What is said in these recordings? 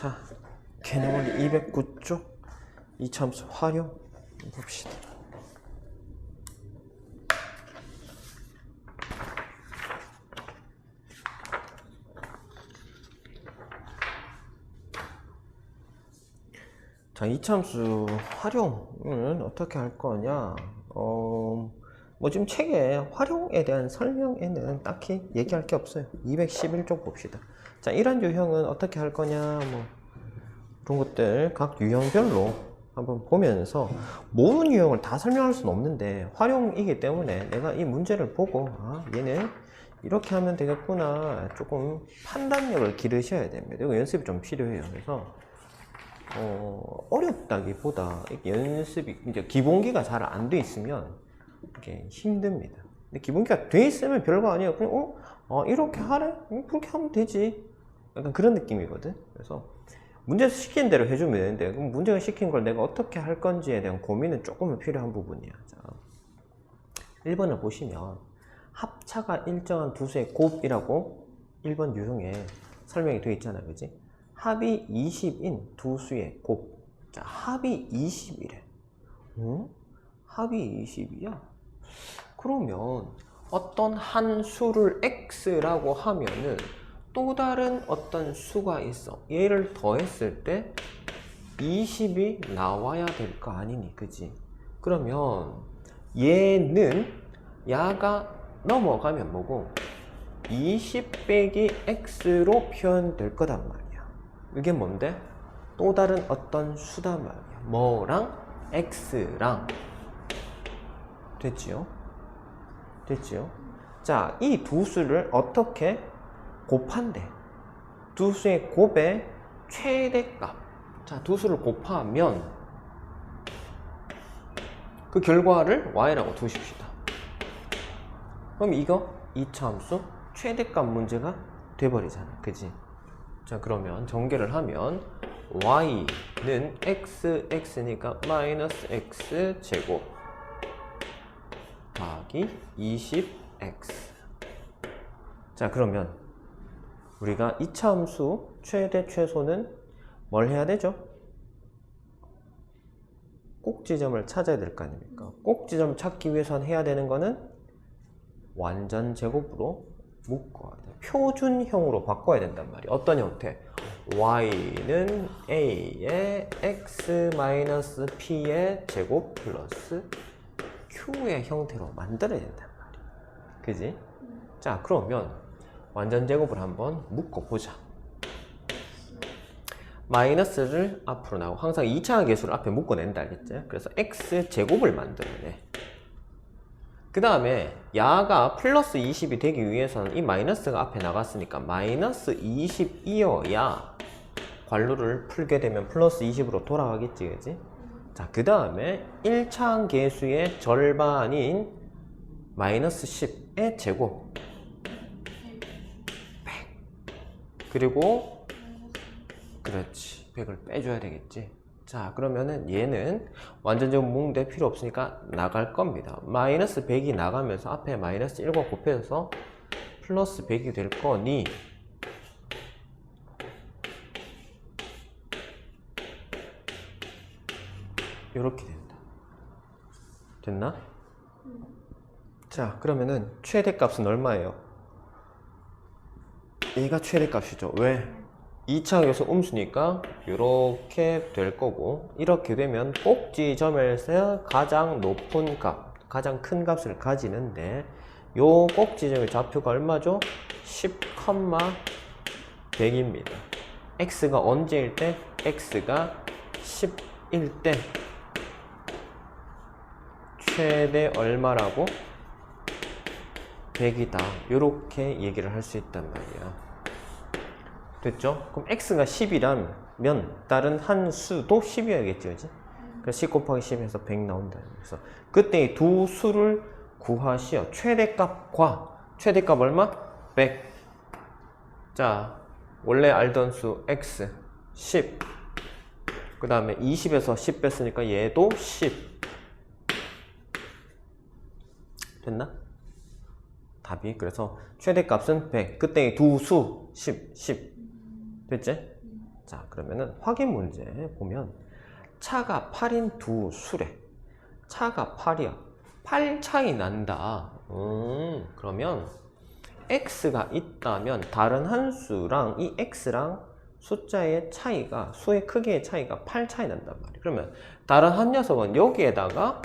자, 개념원리 209쪽 이차함수 활용 봅시다. 자, 이차함수 활용은 어떻게 할 거냐? 뭐 지금 책에 활용에 대한 설명에는 딱히 얘기할 게 없어요. 211쪽 봅시다. 자, 이런 유형은 어떻게 할 거냐? 뭐 그런 것들 각 유형별로 한번 보면서 모든 유형을 다 설명할 수는 없는데 활용이기 때문에 내가 이 문제를 보고 아, 얘는 이렇게 하면 되겠구나 조금 판단력을 기르셔야 됩니다. 이거 연습이 좀 필요해요. 그래서 어렵다기보다 연습이 이제 기본기가 잘 안 돼 있으면 이게 힘듭니다. 근데 기본기가 돼 있으면 별거 아니에요. 그냥 이렇게 하래? 그렇게 하면 되지. 약간 그런 느낌이거든. 그래서 문제 시킨 대로 해주면 되는데 그럼 문제가 시킨 걸 내가 어떻게 할 건지에 대한 고민은 조금은 필요한 부분이야. 자, 1번을 보시면 합차가 일정한 두 수의 곱이라고 1번 유형에 설명이 되어 있잖아요. 그지? 합이 20인 두 수의 곱. 자, 합이 20이래. 응? 합이 20이야? 그러면 어떤 한 수를 x라고 하면은 또 다른 어떤 수가 있어. 얘를 더했을 때 20이 나와야 될 거 아니니, 그지? 그러면 얘는 야가 넘어가면 뭐고 20 빼기 x로 표현될 거단 말이야. 이게 뭔데? 또 다른 어떤 수단 말이야. 뭐랑 x랑 됐지요? 됐지요? 자, 이 두 수를 어떻게 곱한대? 두 수의 곱의 최대값. 자, 두 수를 곱하면 그 결과를 y라고 두십시다. 그럼 이거 이차함수 최대값 문제가 돼버리잖아. 그지? 자, 그러면 전개를 하면 y는 x니까 마이너스 x 제곱 더하기 20x. 자, 그러면 우리가 이차함수 최대 최소는 뭘 해야 되죠? 꼭지점을 찾아야 될 거 아닙니까? 꼭지점 찾기 위해서는 해야 되는 거는 완전 제곱으로 묶어야 돼. 표준형으로 바꿔야 된단 말이야. 어떤 형태? y는 a의 x-p의 제곱 플러스 q의 형태로 만들어야 된단 말이야. 그지? 자, 그러면 완전 제곱을 한번 묶어보자. 마이너스를 앞으로 나오고 항상 2차항 계수를 앞에 묶어낸다. 알겠지? 그래서 x제곱을 만들어내. 그 다음에 야가 플러스 20이 되기 위해서는 이 마이너스가 앞에 나갔으니까 마이너스 20이어야 괄호를 풀게 되면 플러스 20으로 돌아가겠지. 그지? 자, 그 다음에 1차항 계수의 절반인 마이너스 10의 제곱 100. 그리고 그렇지, 100을 빼줘야 되겠지. 자, 그러면은 얘는 완전 제곱 묶는데 필요 없으니까 나갈 겁니다. 마이너스 100이 나가면서 앞에 마이너스 1과 곱해서 플러스 100이 될 거니 이렇게 된다. 됐나? 자, 그러면은 최대값은 얼마예요? 얘가 최대값이죠. 왜? 2차항 계수 음수니까 이렇게 될 거고, 이렇게 되면 꼭지점에서 가장 높은 값, 가장 큰 값을 가지는데 요 꼭지점의 좌표가 얼마죠? 10,100입니다. x가 언제일 때? x가 10일 때 최대 얼마라고? 100이다. 이렇게 얘기를 할 수 있단 말이야. 됐죠? 그럼 x가 10이라면 다른 한 수도 10이어야겠죠, 그지? 그래서 10 곱하기 10에서 100 나온다. 그래서 그때 이 두 수를 구하시오. 최대값과 최대값 얼마? 100. 자, 원래 알던 수 x 10. 그 다음에 20에서 10 뺐으니까 얘도 10. 됐나? 답이. 그래서 최대값은 100. 그때 두 수 10, 10. 됐지? 자, 그러면은 확인 문제 보면 차가 8인 두 수래. 차가 8이야. 8 차이 난다. 그러면 x가 있다면 다른 한 수랑 이 x랑 숫자의 차이가, 수의 크기의 차이가 8 차이 난단 말이야. 그러면 다른 한 녀석은 여기에다가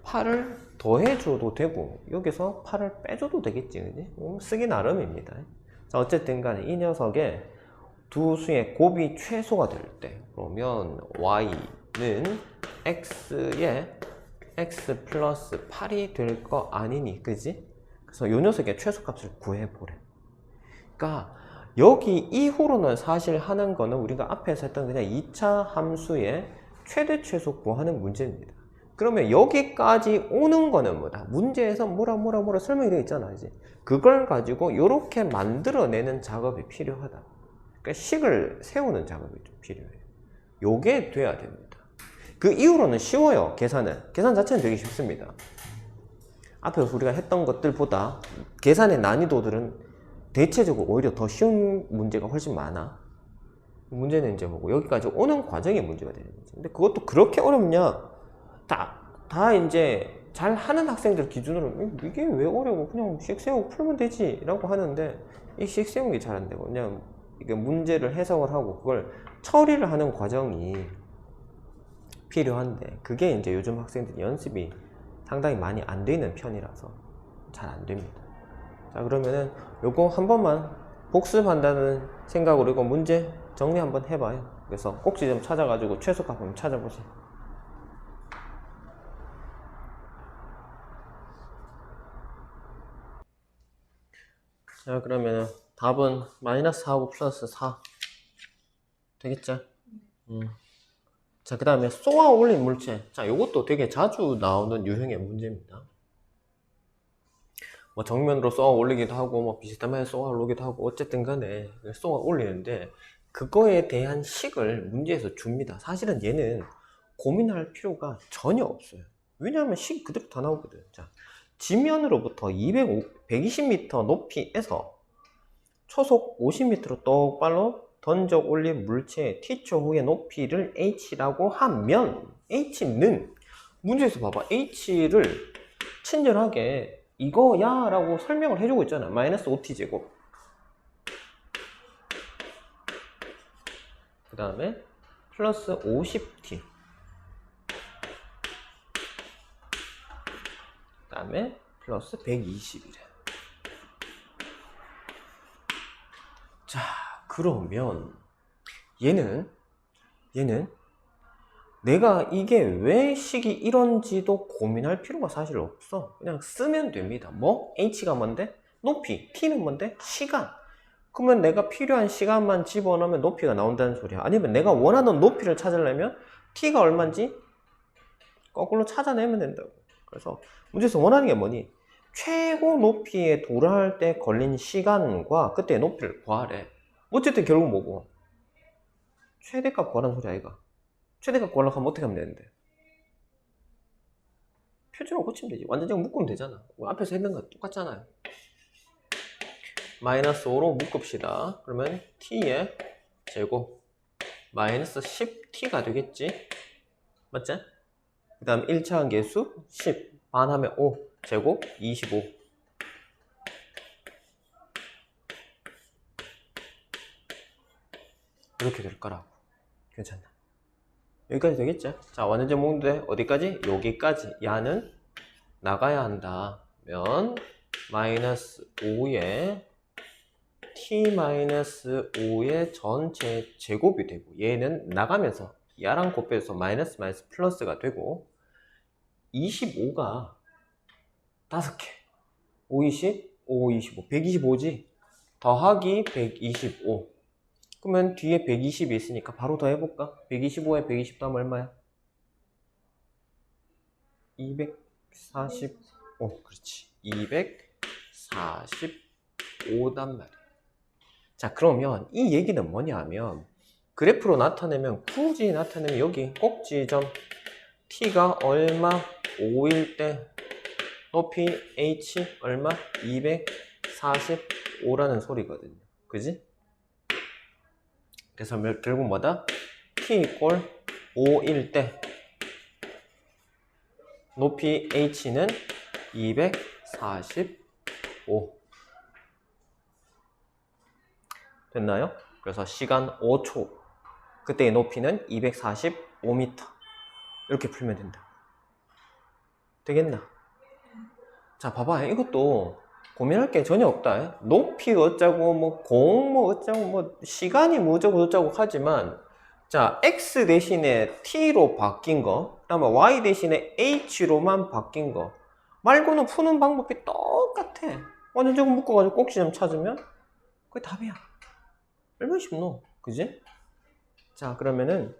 8을 더해줘도 되고 여기서 8을 빼줘도 되겠지, 그지? 쓰기 나름입니다. 자, 어쨌든 간에 이 녀석의 두 수의 곱이 최소가 될 때, 그러면 y는 x의 x 플러스 8이 될 거 아니니, 그지? 그래서 이 녀석의 최소값을 구해보래. 그러니까 여기 이후로는 사실 하는 거는 우리가 앞에서 했던 그냥 2차 함수의 최대 최소 구하는 문제입니다. 그러면 여기까지 오는 거는 뭐다? 문제에서 뭐라 설명이 되어 있잖아, 이제. 그걸 가지고 이렇게 만들어내는 작업이 필요하다. 그러니까 식을 세우는 작업이 좀 필요해요. 요게 돼야 됩니다. 그 이후로는 쉬워요, 계산은. 계산 자체는 되게 쉽습니다. 앞에서 우리가 했던 것들보다 계산의 난이도들은 대체적으로 오히려 더 쉬운 문제가 훨씬 많아. 문제는 이제 뭐고, 여기까지 오는 과정이 문제가 되는 거지. 근데 그것도 그렇게 어렵냐? 다 이제 잘 하는 학생들 기준으로 이게 왜 어려워? 그냥 식 세우고 풀면 되지 라고 하는데, 이 식 세우는 게 잘 안 되고 그냥 이게 문제를 해석을 하고 그걸 처리를 하는 과정이 필요한데, 그게 이제 요즘 학생들이 연습이 상당히 많이 안 되는 편이라서 잘 안 됩니다. 자, 그러면은 요거 한 번만 복습한다는 생각으로 이거 문제 정리 한번 해봐요. 그래서 꼭지점 찾아가지고 최소값 한번 찾아보세요. 자, 그러면은 답은 마이너스 4하고 플러스 4 되겠죠? 자, 그 다음에 쏘아 올린 물체. 자, 요것도 되게 자주 나오는 유형의 문제입니다. 뭐 정면으로 쏘아 올리기도 하고 뭐 비슷하면 쏘아 올리기도 하고 어쨌든 간에 쏘아 올리는데, 그거에 대한 식을 문제에서 줍니다. 사실은 얘는 고민할 필요가 전혀 없어요. 왜냐하면 식 그대로 다 나오거든. 자, 지면으로부터 120m 높이에서 초속 50m로 똑바로 던져 올린 물체의 t초 후의 높이를 h라고 하면, h는 문제에서 봐봐, h를 친절하게 이거야 라고 설명을 해주고 있잖아. 마이너스 5t 제곱, 그 다음에 플러스 50t, 그 다음에 플러스 120이래. 자, 그러면 얘는 내가 이게 왜 식이 이런지도 고민할 필요가 사실 없어. 그냥 쓰면 됩니다. 뭐? h가 뭔데? 높이. t는 뭔데? 시간. 그러면 내가 필요한 시간만 집어넣으면 높이가 나온다는 소리야. 아니면 내가 원하는 높이를 찾으려면 t가 얼마인지 거꾸로 찾아내면 된다고. 그래서 문제에서 원하는 게 뭐니? 최고 높이에 도달할 때 걸린 시간과 그때의 높이를 구하래. 어쨌든 결국 뭐고? 최대값 구하라는 소리 아이가? 최대값 구하려고 하면 어떻게 하면 되는데? 표준으로 고치면 되지. 완전히 묶으면 되잖아. 앞에서 했는 거 똑같잖아요. 마이너스 5로 묶읍시다. 그러면 t의 제곱 마이너스 10t가 되겠지? 맞지? 그 다음 1차 한계수 10 반하면 5 제곱 25. 이렇게 될 거라고. 괜찮나? 여기까지 되겠죠? 자, 완전제 모음인데 어디까지? 여기까지. 야는 나가야 한다면 마이너스 5에 t-5의 전체 제곱이 되고, 얘는 나가면서 야랑 곱해서 마이너스 플러스가 되고, 25가 5개 5, 20, 5, 25 125지? 더하기 125. 그러면 뒤에 120이 있으니까 바로 더해볼까? 125에 120 더하면 얼마야? 245. 그렇지. 245단 말이야. 자, 그러면 이 얘기는 뭐냐 하면, 그래프로 나타내면, 굳이 나타내면 여기 꼭지점 t가 얼마 5일 때 높이 h 얼마 245라는 소리거든요. 그지? 그래서 결국 뭐다? t 이꼴 5일 때 높이 h는 245 됐나요? 그래서 시간 5초 그때의 높이는 245m 이렇게 풀면 된다. 되겠나? 자, 봐봐. 이것도 고민할 게 전혀 없다. 높이 어쩌고, 뭐, 공, 뭐, 어쩌고, 뭐, 시간이 뭐, 어쩌고, 저쩌고 하지만, 자, x 대신에 t로 바뀐 거, 그 다음에 y 대신에 h로만 바뀐 거, 말고는 푸는 방법이 똑같아. 완전 저거 묶어가지고 꼭지점 찾으면, 그게 답이야. 얼마나 쉽노? 그지? 자, 그러면은,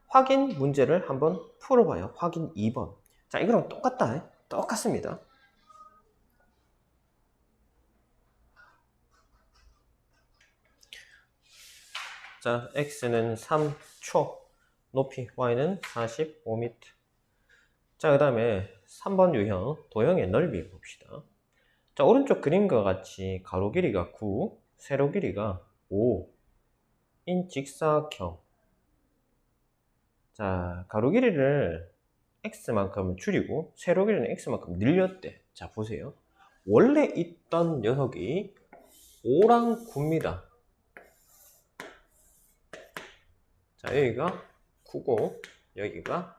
확인 문제를 한번 풀어봐요. 확인 2번. 자, 이거랑 똑같다. 똑같습니다. 자, x는 3초, 높이 y는 45m. 자, 그 다음에 3번 유형, 도형의 넓이 봅시다. 자, 오른쪽 그림과 같이 가로 길이가 9, 세로 길이가 5인 직사각형. 자, 가로 길이를 x만큼 줄이고 세로 길이는 x만큼 늘렸대. 자, 보세요. 원래 있던 녀석이 5랑 9입니다. 자, 여기가 9고 여기가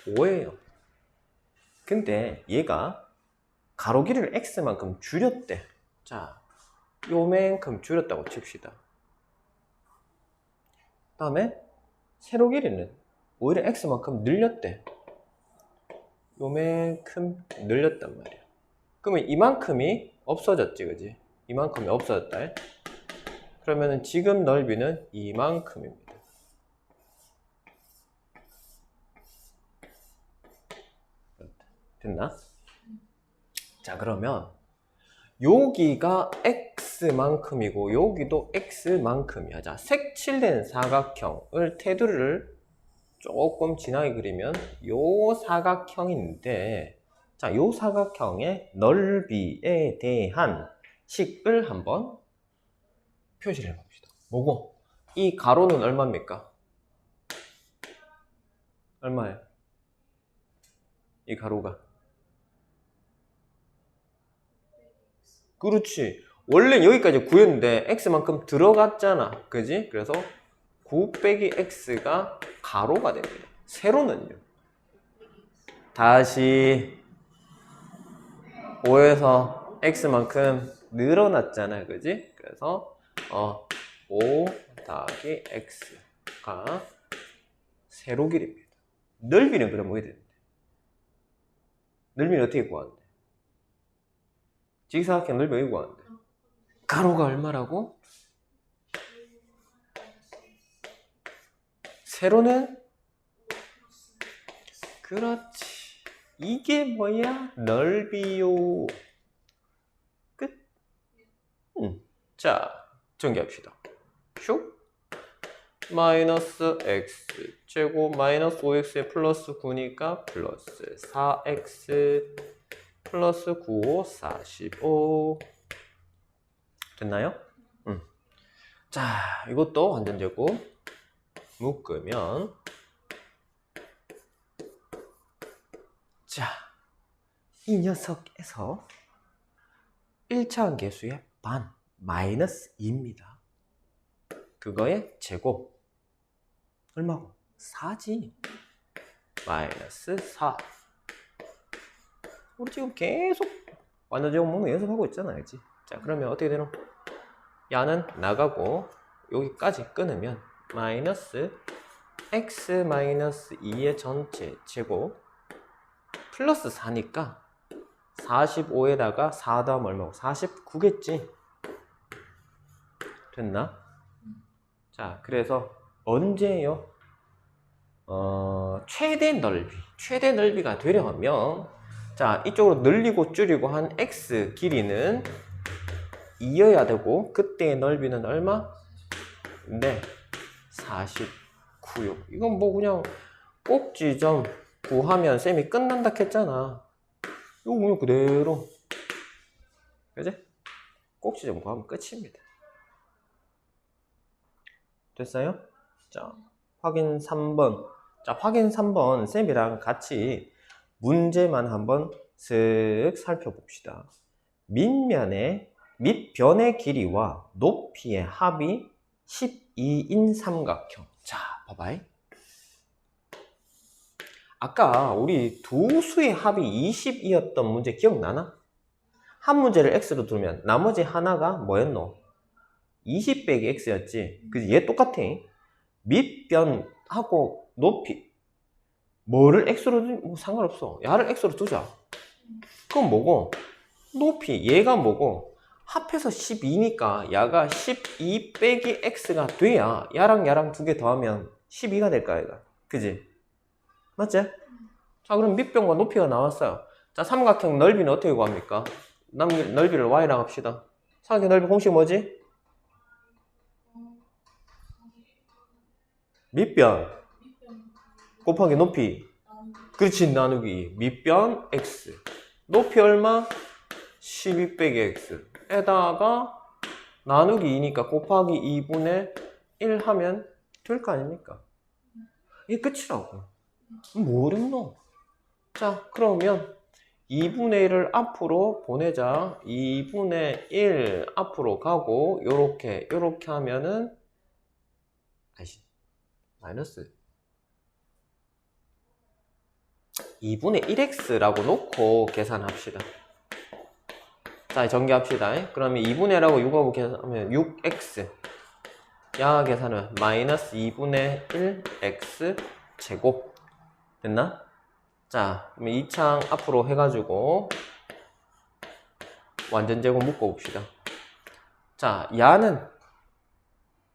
5예요. 근데 얘가 가로 길이를 x만큼 줄였대. 자, 요만큼 줄였다고 칩시다. 그 다음에 세로 길이는 오히려 x만큼 늘렸대. 요만큼 늘렸단 말이야. 그러면 이만큼이 없어졌지, 그지? 이만큼이 없어졌다. 그러면은 지금 넓이는 이만큼입니다. 됐나? 자, 그러면 여기가 x만큼이고 여기도 x만큼이야. 자, 색칠된 사각형을 테두리를 조금 진하게 그리면 요 사각형인데, 자, 요 사각형의 넓이에 대한 식을 한번 표시를 해봅시다. 뭐고? 이 가로는 얼마입니까? 얼마예요? 이 가로가. 그렇지. 원래 여기까지 9였는데 x만큼 들어갔잖아. 그지? 그래서 9 빼기 x가 가로가 됩니다. 세로는요. 다시 5에서 x만큼 늘어났잖아. 그지? 그래서 5 더하기 x가 세로 길입니다. 넓이는 그럼 뭐가 되는데? 넓이는 어떻게 구하는데? 직사각형 넓이 어떻게 구하는데? 가로가 얼마라고? 세로는? 그렇지. 이게 뭐야? 넓이요. 끝. 자, 정리합시다. 슉. 마이너스 x 제곱 마이너스 5x에 플러스 9니까 플러스 4x 플러스 9, 5, 45 됐나요? 자, 이것도 완전 제곱 묶으면, 자, 이 녀석에서 1차원 계수의 반 마이너스 2입니다. 그거의 제곱 얼마고? 4지. 마이너스 4. 우리 지금 계속 완전 제곱 먹는 거 연습하고 있잖아, 그치? 자, 그러면 어떻게 되노? 야는 나가고 여기까지 끊으면 마이너스 x 마이너스 2의 전체 제곱 플러스 4니까 45에다가 4 다음 얼마고? 49겠지? 됐나? 자, 그래서 언제요? 최대 넓이가 되려면, 자, 이쪽으로 늘리고 줄이고 한 x 길이는 2여야 되고, 그때의 넓이는 얼마? 네, 49요. 이건 뭐 그냥 꼭지점 구하면 쌤이 끝난다 했잖아. 이거 그냥 그대로, 그지? 꼭지점 구하면 끝입니다. 됐어요? 자, 확인 3번. 자, 확인 3번 쌤이랑 같이 문제만 한번 쓱 살펴봅시다. 밑변의 길이와 높이의 합이 12인 삼각형. 자, 봐봐요. 아까 우리 두 수의 합이 20이었던 문제 기억나나? 한 문제를 x로 두면 나머지 하나가 뭐였노? 20 빼기 x였지. 그지? 얘 똑같아. 밑변하고 높이. 뭐를 x로 두면 뭐 상관없어. 야를 x로 두자. 그건 뭐고? 높이. 얘가 뭐고? 합해서 12니까 야가 12 빼기 x가 돼야 야랑 야랑 두 개 더하면 12가 될까, 얘가. 그지? 맞지? 자, 그럼 밑변과 높이가 나왔어요. 자, 삼각형 넓이는 어떻게 구합니까? 넓이를 y랑 합시다. 삼각형 넓이 공식 뭐지? 밑변 곱하기 높이. 그렇지, 나누기. 밑변 x. 높이 얼마? 12 빼기 x. 에다가 나누기 2니까 곱하기 2분의 1 하면 될 거 아닙니까? 이게 끝이라고. 뭐 어렵노? 자, 그러면 2분의 1을 앞으로 보내자. 2분의 1 앞으로 가고 요렇게 하면은 마이너스 2분의 1x라고 놓고 계산합시다. 자, 전개합시다. 그러면 2분의 1하고 6하고 계산하면 6x. 야 계산은 마이너스 2분의 1x 제곱. 됐나? 자, 그러면 2창 앞으로 해가지고 완전 제곱 묶어봅시다. 자, 야는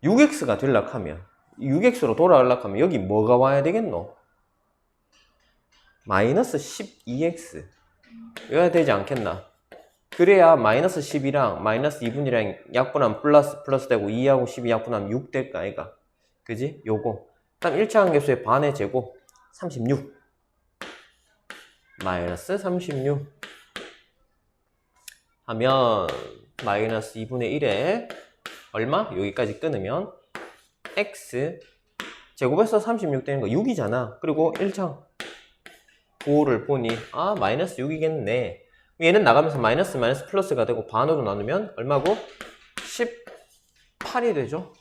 6x가 되려고 하면 6x로 돌아가려고 하면 여기 뭐가 와야 되겠노? 마이너스 12x 이래야 되지 않겠나? 그래야 마이너스 10이랑 마이너스 2분이랑 약분하면 플러스 되고 2하고 12 약분하면 6 될까, 아이가? 그지? 요거. 그다음 1차항 계수의 반의 제곱 36 마이너스 36 하면 마이너스 2분의 1에 얼마? 여기까지 끊으면 x 제곱해서 36 되는 거 6이잖아. 그리고 1창 9를 보니 마이너스 6이겠네. 얘는 나가면서 마이너스 플러스가 되고 반으로 나누면 얼마고? 18이 되죠.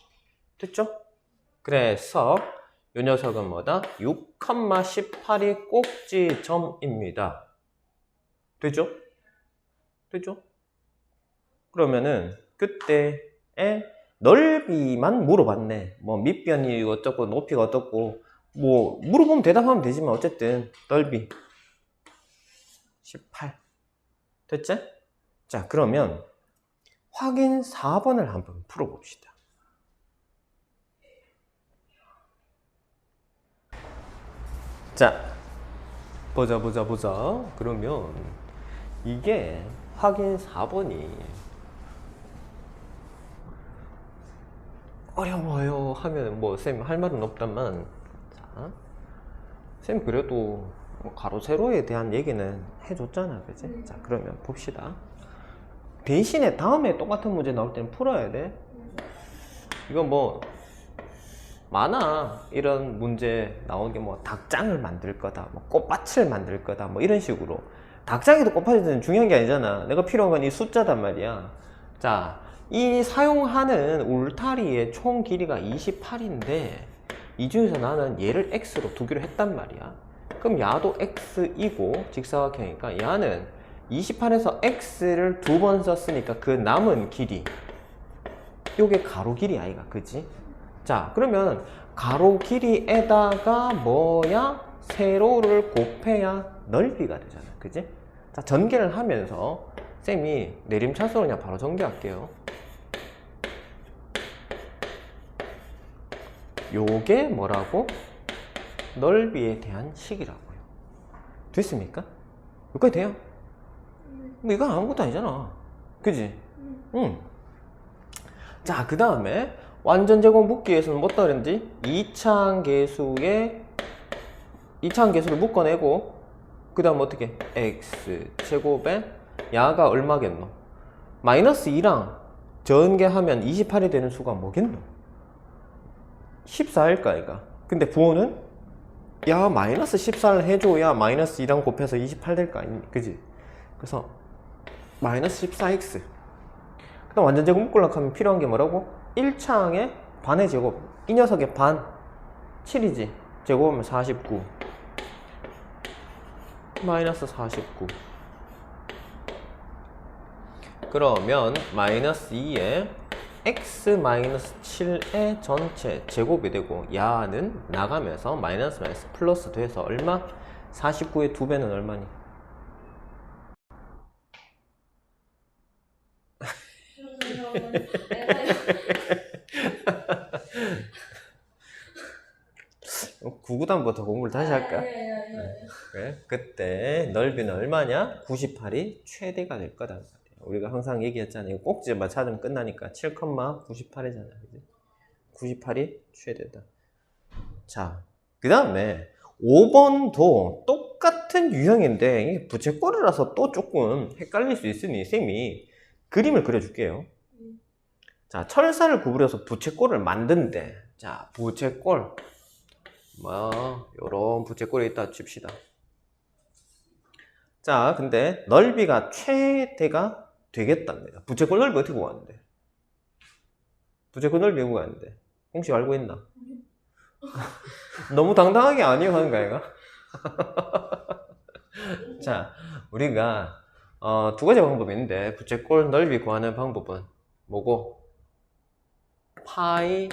됐죠? 그래서 이 녀석은 뭐다? 6,18이 꼭지점입니다. 되죠? 되죠? 그러면은 그때의 넓이만 물어봤네. 뭐 밑변이 어떻고 높이가 어떻고 뭐 물어보면 대답하면 되지만 어쨌든 넓이 18 됐지? 자, 그러면 확인 4번을 한번 풀어봅시다. 자, 보자. 그러면 이게 확인 4번이 어려워요 하면 뭐 쌤 할 말은 없다만, 자, 쌤 그래도 가로 세로에 대한 얘기는 해줬잖아, 그치? 자, 그러면 봅시다. 대신에 다음에 똑같은 문제 나올 때는 풀어야 돼. 이건 뭐 많아. 이런 문제 나온 게 뭐 닭장을 만들 거다, 뭐 꽃밭을 만들 거다, 뭐 이런 식으로. 닭장에도 꽃밭이든 중요한 게 아니잖아. 내가 필요한 건 이 숫자단 말이야. 자, 이 사용하는 울타리의 총 길이가 28인데 이 중에서 나는 얘를 x로 두기로 했단 말이야. 그럼 야도 x이고 직사각형이니까 야는 28에서 x를 2번 썼으니까 그 남은 길이 요게 가로 길이 아이가, 그치? 자, 그러면 가로 길이에다가 뭐야? 세로를 곱해야 넓이가 되잖아, 그치? 자, 전개를 하면서 쌤이 내림차수로 그냥 바로 전개할게요. 요게 뭐라고? 넓이에 대한 식이라고요. 됐습니까? 여기까지 돼요? 뭐 이건 아무것도 아니잖아, 그지? 응. 자, 그 다음에 완전 제곱 묶기 위해서는 뭐 따른지 2차항 계수를 묶어내고 그 다음 어떻게? x 제곱에 야가 얼마겠노? 마이너스 2랑 전개하면 28이 되는 수가 뭐겠노? 14일까 이가. 근데 부호는 야 마이너스 14를 해줘야 마이너스 2랑 곱해서 28 될 거 아니, 그지? 그래서 마이너스 14x. 그다음 완전 제곱 묶으려고 하면 필요한 게 뭐라고? 1차항의 반의 제곱. 이 녀석의 반 7이지. 제곱하면 49 마이너스 49. 그러면 마이너스 2에 x 마이너스 7의 전체 제곱이 되고 야는 나가면서 마이너스 마이너스 플러스 돼서 얼마? 49의 2배는 얼마니? 구구단부터 공부를 다시 할까? 그래? 그때 넓이는 얼마냐? 98이 최대가 될 거다. 우리가 항상 얘기했잖아요. 꼭지만 찾으면 끝나니까 7,98이잖아. 98이 최대다. 자, 그 다음에 5번도 똑같은 유형인데 이게 부채꼴이라서 또 조금 헷갈릴 수 있으니 쌤이 그림을 그려줄게요. 자, 철사를 구부려서 부채꼴을 만든대. 자, 부채꼴 요런 부채꼴이 있다 칩시다. 자, 근데 넓이가 최대가 되겠답니다. 부채꼴 넓이 어떻게 구하는데? 부채꼴 넓이 구하는데 공식 알고 있나? 너무 당당하게 아니요 하는 거 아이가? 자, 우리가 두 가지 방법이 있는데 부채꼴 넓이 구하는 방법은 뭐고? 파이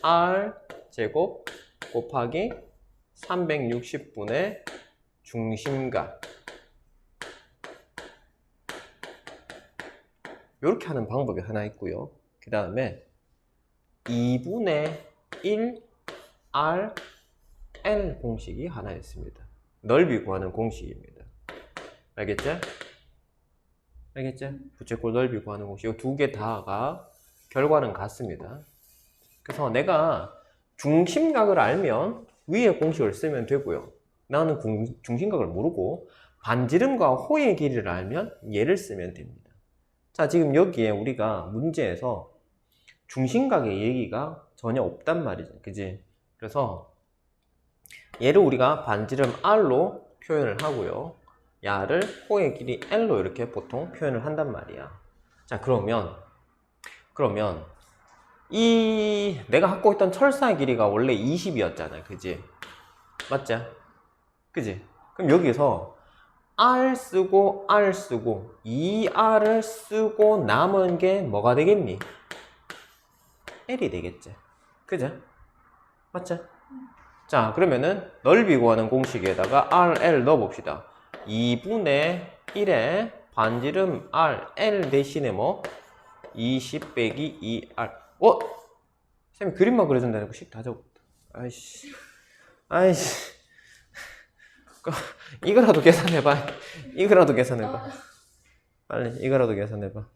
r 제곱 곱하기 360분의 중심각 이렇게 하는 방법이 하나 있고요. 그 다음에 2분의 1 r l 공식이 하나 있습니다. 넓이 구하는 공식입니다. 알겠지? 알겠지? 부채꼴 넓이 구하는 공식 이 두 개 다가 결과는 같습니다. 그래서 내가 중심각을 알면 위에 공식을 쓰면 되고요. 나는 중심각을 모르고 반지름과 호의 길이를 알면 얘를 쓰면 됩니다. 자, 지금 여기에 우리가 문제에서 중심각의 얘기가 전혀 없단 말이죠. 그지? 그래서 얘를 우리가 반지름 r로 표현을 하고요. 야를 호의 길이 l로 이렇게 보통 표현을 한단 말이야. 자, 그러면 이 내가 갖고 있던 철사의 길이가 원래 20이었잖아요. 그지? 맞지? 그지? 그럼 여기서 r 쓰고 r 쓰고 2r을 쓰고 남은 게 뭐가 되겠니? l이 되겠지. 그죠? 맞지? 자, 그러면은 넓이 구하는 공식에다가 rl 넣어봅시다. 2분의 1에 반지름 r, l 대신에 뭐? 20 빼기 2r. 쌤이 그림만 그려준다는 거 식 다 적었다. 아이씨. 이거라도 계산해봐. 빨리, 이거라도 계산해봐.